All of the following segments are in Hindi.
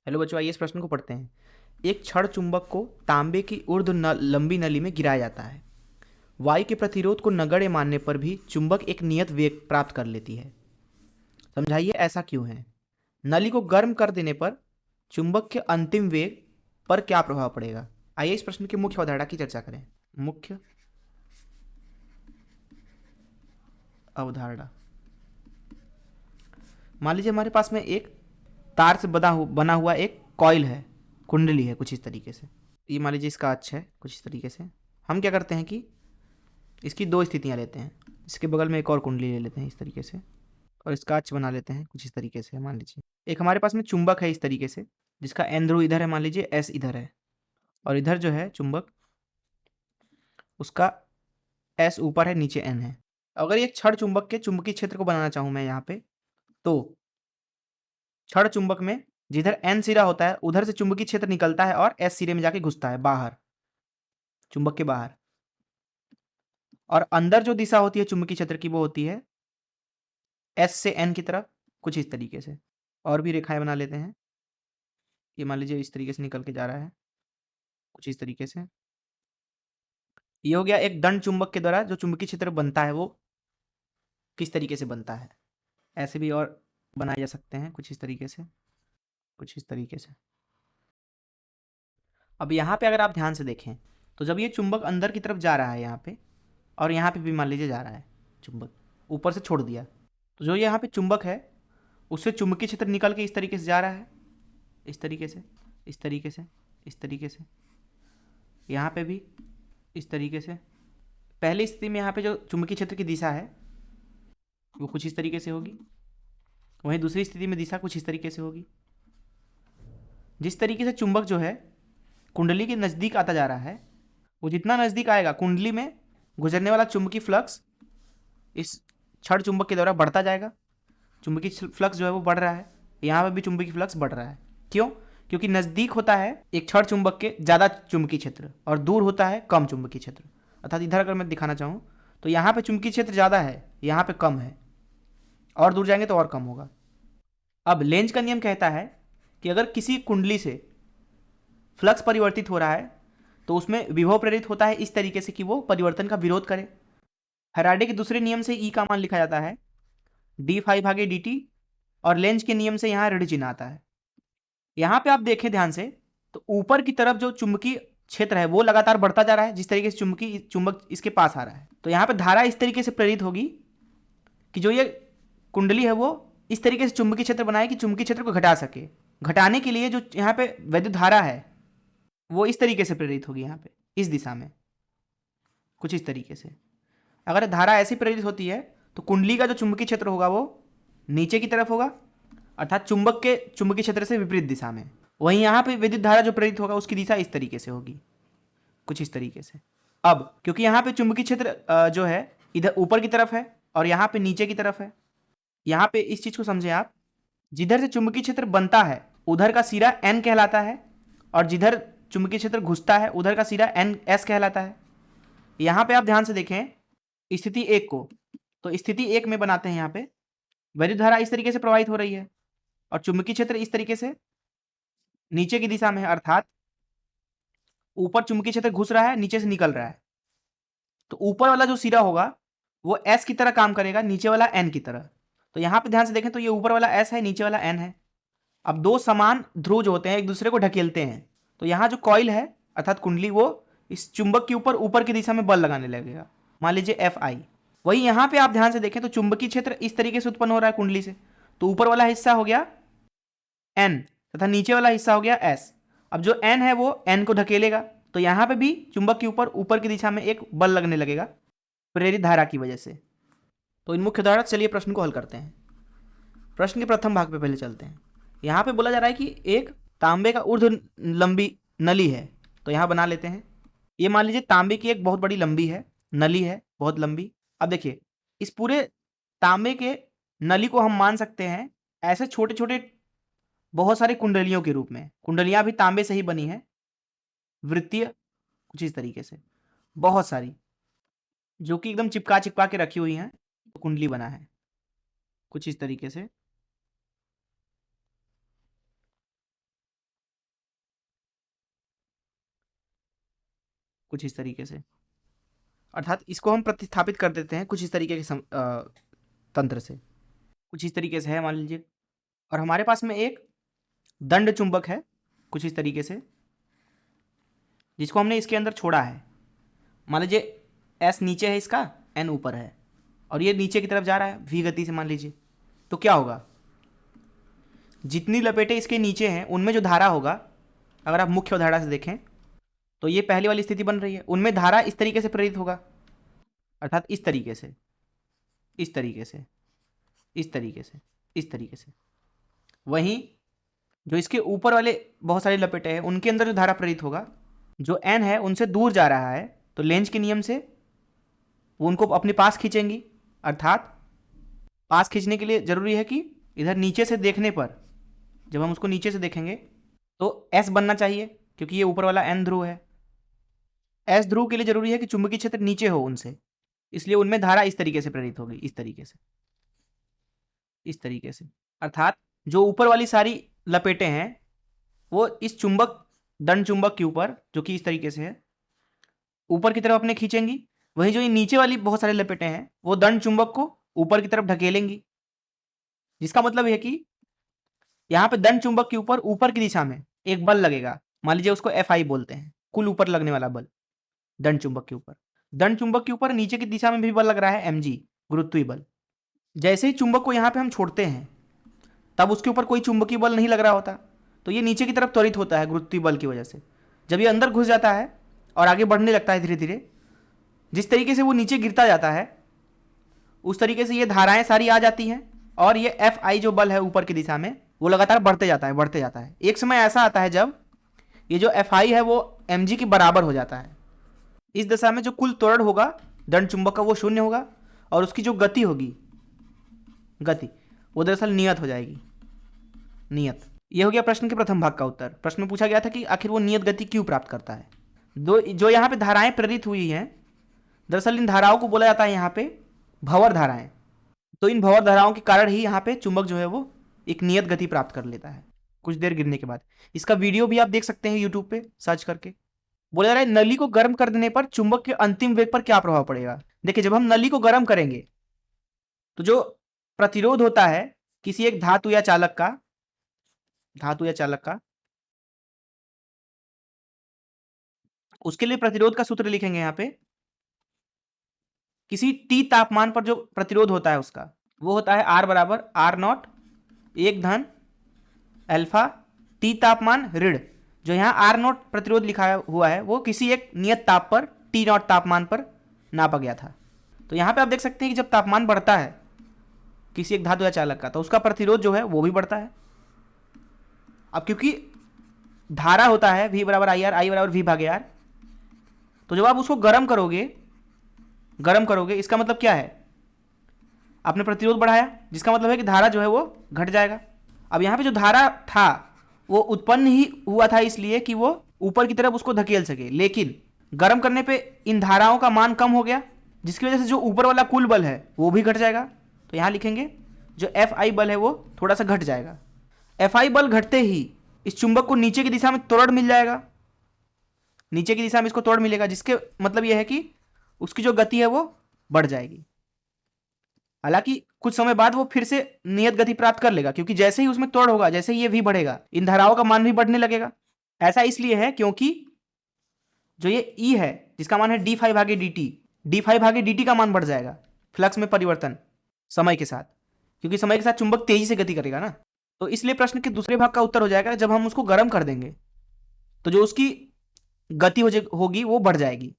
हेलो बच्चों, आइए इस प्रश्न को पढ़ते हैं। एक क्षण चुंबक को तांबे की लंबी नली में गिराया जाता है। वायु के प्रतिरोध को नगण्य मानने पर भी चुंबक एक नियत वेग प्राप्त कर लेती है। समझाइए ऐसा क्यों है। नली को गर्म कर देने पर चुंबक के अंतिम वेग पर क्या प्रभाव पड़ेगा। आइए इस प्रश्न की मुख्य अवधारणा की चर्चा करें। मुख्य अवधारणा, मान लीजिए हमारे पास में एक तार से बना हुआ एक कॉइल है, कुंडली है कुछ इस तरीके से। ये मान लीजिए इसका अक्ष है कुछ इस तरीके से। हम क्या करते हैं कि इसकी दो स्थितियां लेते हैं। इसके बगल में एक और कुंडली ले लेते हैं इस तरीके से, और इसका अक्ष बना लेते हैं कुछ इस तरीके से। मान लीजिए एक हमारे पास में चुंबक है इस तरीके से, जिसका एन ध्रुव इधर है, मान लीजिए एस इधर है, और इधर जो है चुंबक, उसका एस ऊपर है, नीचे एन है। अगर ये क्षण चुंबक के चुंबकीय क्षेत्र को बनाना चाहूं मैं यहाँ पे, तो क्षण चुंबक में जिधर एन सिरा होता है उधर से चुंबकीय क्षेत्र निकलता है और एस सिरे में जाके घुसता है बाहर, चुंबक के बाहर। और अंदर जो दिशा होती है चुंबकीय क्षेत्र की वो होती है एस से एन की तरफ, कुछ इस तरीके से। और भी रेखाएं बना लेते हैं। ये मान लीजिए इस तरीके से निकल के जा रहा है कुछ इस तरीके से। ये हो गया एक दंड चुंबक के द्वारा जो चुंबकीय क्षेत्र बनता है वो किस तरीके से बनता है। ऐसे भी और बनाए जा सकते हैं कुछ इस तरीके से, कुछ इस तरीके से। अब यहाँ पे अगर आप ध्यान से देखें तो जब ये चुंबक अंदर की तरफ जा रहा है यहाँ पे, और यहाँ पे भी मान लीजिए जा रहा है चुंबक, ऊपर से छोड़ दिया, तो जो यहाँ पे चुंबक है उससे चुंबकीय क्षेत्र निकल के इस तरीके से जा रहा है, इस तरीके से, इस तरीके से, इस तरीके से। यहाँ पे भी इस तरीके से। पहली स्थिति में यहाँ पे जो चुंबकीय क्षेत्र की दिशा है वो कुछ इस तरीके से होगी, वहीं दूसरी स्थिति में दिशा कुछ इस तरीके से होगी। जिस तरीके से चुंबक जो है कुंडली के नज़दीक आता जा रहा है, वो जितना नज़दीक आएगा कुंडली में गुजरने वाला चुंबकीय फ्लक्स इस क्षण चुंबक के द्वारा बढ़ता जाएगा। चुंबकीय फ्लक्स जो है वो बढ़ रहा है, यहाँ पर भी चुंबकीय फ्लक्स बढ़ रहा है। क्यों? क्योंकि नज़दीक होता है एक क्षण चुंबक के ज़्यादा चुंबकीय क्षेत्र और दूर होता है कम चुंबकीय क्षेत्र। अर्थात इधर अगर मैं दिखाना चाहूँ तो यहाँ पे चुंबकीय क्षेत्र ज़्यादा है, यहाँ पे कम है, और दूर जाएंगे तो और कम होगा। अब लेंज का नियम कहता है कि अगर किसी कुंडली से फ्लक्स परिवर्तित हो रहा है तो उसमें विभव प्रेरित होता है इस तरीके से कि वो परिवर्तन का विरोध करे। फैराडे के दूसरे नियम से ई का मान लिखा जाता है डी फाई भागे डी टी, और लेंज के नियम से यहाँ ऋण चिन्ह आता है। यहाँ पे आप देखें ध्यान से तो ऊपर की तरफ जो चुंबकीय क्षेत्र है वो लगातार बढ़ता जा रहा है, जिस तरीके से चुंबक इसके पास आ रहा है। तो यहाँ पे धारा इस तरीके से प्रेरित होगी कि जो ये कुंडली है वो इस तरीके से चुंबकीय क्षेत्र बनाए कि चुंबकीय क्षेत्र को घटा सके। घटाने के लिए जो यहाँ पे वैद्युत धारा है वो इस तरीके से प्रेरित होगी, यहाँ पे इस दिशा में कुछ इस तरीके से। अगर धारा ऐसी प्रेरित होती है तो कुंडली का जो चुंबकीय क्षेत्र होगा वो नीचे की तरफ होगा, अर्थात चुंबक के चुंबकीय क्षेत्र से विपरीत दिशा में। वहीं यहाँ पे विद्युत धारा जो प्रेरित होगा उसकी दिशा इस तरीके से होगी, कुछ इस तरीके से। अब क्योंकि यहाँ पे चुंबकीय क्षेत्र जो है इधर ऊपर की तरफ है और यहाँ पे नीचे की तरफ है, यहाँ पे इस चीज को समझे आप, जिधर से चुंबकीय क्षेत्र बनता है उधर का सिरा एन कहलाता है, और जिधर चुंबकीय क्षेत्र घुसता है उधर का सिरा एन एस कहलाता है। यहाँ पे आप ध्यान से देखें स्थिति एक को, तो स्थिति एक में बनाते हैं। यहाँ पे वैद्युत धारा इस तरीके से प्रवाहित हो रही है और चुंबकीय क्षेत्र इस तरीके से नीचे की दिशा में है, अर्थात ऊपर चुंबकीय क्षेत्र घुस रहा है, नीचे से निकल रहा है। तो ऊपर वाला जो सिरा होगा वो एस की तरह काम करेगा, नीचे वाला एन की तरह। तो यहाँ पे ध्यान से देखें तो ये ऊपर वाला एस है, नीचे वाला एन है। अब दो समान ध्रुव जो होते हैं एक दूसरे को ढकेलते हैं, तो यहाँ जो कॉइल है अर्थात कुंडली वो इस चुंबक के ऊपर की दिशा में बल लगाने लगेगा, मान लीजिए एफ आई। वही यहाँ पे आप ध्यान से देखें तो चुंबकीय क्षेत्र इस तरीके से उत्पन्न हो रहा है कुंडली से, तो ऊपर वाला हिस्सा हो गया एन तथा नीचे वाला हिस्सा हो गया एस। अब जो एन है वो एन को ढकेलेगा, तो यहाँ पे भी चुंबक के ऊपर की दिशा में एक बल लगने लगेगा प्रेरित धारा की वजह से। तो इन मुख्य धारा, चलिए प्रश्न को हल करते हैं। प्रश्न के प्रथम भाग पे पहले चलते हैं। यहाँ पे बोला जा रहा है कि एक तांबे का ऊर्ध्व लंबी नली है, तो यहाँ बना लेते हैं। ये मान लीजिए तांबे की एक बहुत बड़ी लंबी है नली है, बहुत लंबी। अब देखिए इस पूरे तांबे के नली को हम मान सकते हैं ऐसे छोटे छोटे बहुत सारी कुंडलियों के रूप में। कुंडलियां भी तांबे से ही बनी है, वृत्तीय कुछ इस तरीके से, बहुत सारी, जो कि एकदम चिपका चिपका के रखी हुई हैं, तो कुंडली बना है कुछ इस तरीके से। कुछ इस तरीके से, अर्थात इसको हम प्रतिस्थापित कर देते हैं कुछ इस तरीके के तंत्र से, कुछ इस तरीके से है मान लीजिए। और हमारे पास में एक दंड चुंबक है कुछ इस तरीके से, जिसको हमने इसके अंदर छोड़ा है। मान लीजिए S नीचे है इसका, N ऊपर है, और ये नीचे की तरफ जा रहा है V गति से मान लीजिए। तो क्या होगा, जितनी लपेटें इसके नीचे हैं उनमें जो धारा होगा, अगर आप मुख्य धारा से देखें तो ये पहली वाली स्थिति बन रही है, उनमें धारा इस तरीके से प्रेरित होगा, अर्थात इस तरीके से, इस तरीके से, इस तरीके से, इस तरीके से। वहीं जो इसके ऊपर वाले बहुत सारी लपेटें हैं उनके अंदर जो धारा प्रेरित होगा, जो N है उनसे दूर जा रहा है, तो लेंज के नियम से वो उनको अपने पास खींचेंगी। अर्थात पास खींचने के लिए जरूरी है कि इधर नीचे से देखने पर, जब हम उसको नीचे से देखेंगे तो S बनना चाहिए, क्योंकि ये ऊपर वाला N ध्रुव है। S ध्रुव के लिए जरूरी है कि चुंबकीय क्षेत्र नीचे हो उनसे, इसलिए उनमें धारा इस तरीके से प्रेरित होगी, इस तरीके से, इस तरीके से। अर्थात जो ऊपर वाली सारी लपेटें हैं वो इस चुंबक, दंड चुंबक के ऊपर, जो कि इस तरीके से है, ऊपर की तरफ अपने खींचेंगी। वहीं जो ये नीचे वाली बहुत सारी लपेटें हैं वो दंड चुंबक को ऊपर की तरफ ढकेलेंगी, जिसका मतलब है कि यहाँ पे दंड चुंबक के ऊपर, ऊपर की दिशा में एक बल लगेगा। मान लीजिए उसको Fi बोलते हैं, कुल ऊपर लगने वाला बल दंड चुंबक के ऊपर। दंड चुंबक के ऊपर नीचे की दिशा में भी बल लग रहा है, mg, गुरुत्वीय बल। जैसे ही चुंबक को यहाँ पे हम छोड़ते हैं तब उसके ऊपर कोई चुंबकीय बल नहीं लग रहा होता, तो ये नीचे की तरफ त्वरित होता है गुरुत्वीय बल की वजह से। जब ये अंदर घुस जाता है और आगे बढ़ने लगता है धीरे धीरे, जिस तरीके से वो नीचे गिरता जाता है उस तरीके से ये धाराएं सारी आ जाती हैं, और ये Fi जो बल है ऊपर की दिशा में वो लगातार बढ़ते जाता है, बढ़ते जाता है। एक समय ऐसा आता है जब ये जो Fi है वो mg के बराबर हो जाता है। इस दशा में जो कुल त्वरण होगा दंड चुंबक का वो शून्य होगा, और उसकी जो गति होगी, गति, वो दरअसल नियत हो जाएगी, नियत। ये हो गया प्रश्न के प्रथम भाग का उत्तर। प्रश्न में पूछा गया था कि आखिर वो नियत गति क्यों प्राप्त करता है। जो यहाँ पे धाराएं प्रेरित हुई हैं, दरअसल इन धाराओं को बोला जाता है यहाँ पे भंवर धाराएं। तो इन भंवर धाराओं के कारण ही यहाँ पे चुंबक जो है वो एक नियत गति प्राप्त कर लेता है कुछ देर गिरने के बाद। इसका वीडियो भी आप देख सकते हैं यूट्यूब पे सर्च करके। बोला जा रहा है नली को गर्म कर देने पर चुंबक के अंतिम वेग पर क्या प्रभाव पड़ेगा। देखिए, जब हम नली को गर्म करेंगे तो जो प्रतिरोध होता है किसी एक धातु या चालक का, उसके लिए प्रतिरोध का सूत्र लिखेंगे यहाँ पे। किसी T तापमान पर जो प्रतिरोध होता है उसका वो होता है R बराबर R0 1 धन अल्फा T तापमान ऋण। जो यहाँ R0 प्रतिरोध लिखा हुआ है वो किसी एक नियत ताप पर T0 तापमान पर नापा गया था। तो यहाँ पे आप देख सकते हैं कि जब तापमान बढ़ता है किसी एक धातु या चालक का, तो उसका प्रतिरोध जो है वो भी बढ़ता है। अब क्योंकि धारा होता है V बराबर IR, I बराबर V भागे R, तो जब आप उसको गर्म करोगे इसका मतलब क्या है, आपने प्रतिरोध बढ़ाया, जिसका मतलब है कि धारा जो है वो घट जाएगा। अब यहाँ पे जो धारा था वो उत्पन्न ही हुआ था इसलिए कि वो ऊपर की तरफ उसको धकेल सके, लेकिन गर्म करने पे इन धाराओं का मान कम हो गया, जिसकी वजह से जो ऊपर वाला कुल बल है वो भी घट जाएगा। तो यहाँ लिखेंगे जो Fi बल है वो थोड़ा सा घट जाएगा। Fi बल घटते ही इस चुंबक को नीचे की दिशा में त्वरण मिल जाएगा, नीचे की दिशा में इसको त्वरण मिलेगा, जिसके मतलब यह है कि उसकी जो गति है वो बढ़ जाएगी। हालांकि कुछ समय बाद वो फिर से नियत गति प्राप्त कर लेगा, क्योंकि जैसे ही उसमें त्वरण होगा, जैसे ही ये भी बढ़ेगा, इन धाराओं का मान भी बढ़ने लगेगा। ऐसा इसलिए है क्योंकि जो ये E है जिसका मान है d भागे dt का मान बढ़ जाएगा फ्लक्स में परिवर्तन समय के साथ, क्योंकि समय के साथ चुंबक तेजी से गति करेगा ना। तो इसलिए प्रश्न के दूसरे भाग का उत्तर हो जाएगा जब हम उसको गर्म कर देंगे तो जो उसकी गति होगी वो बढ़ जाएगी।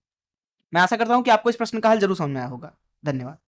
मैं आशा करता हूं कि आपको इस प्रश्न का हल जरूर समझ में आया होगा। धन्यवाद।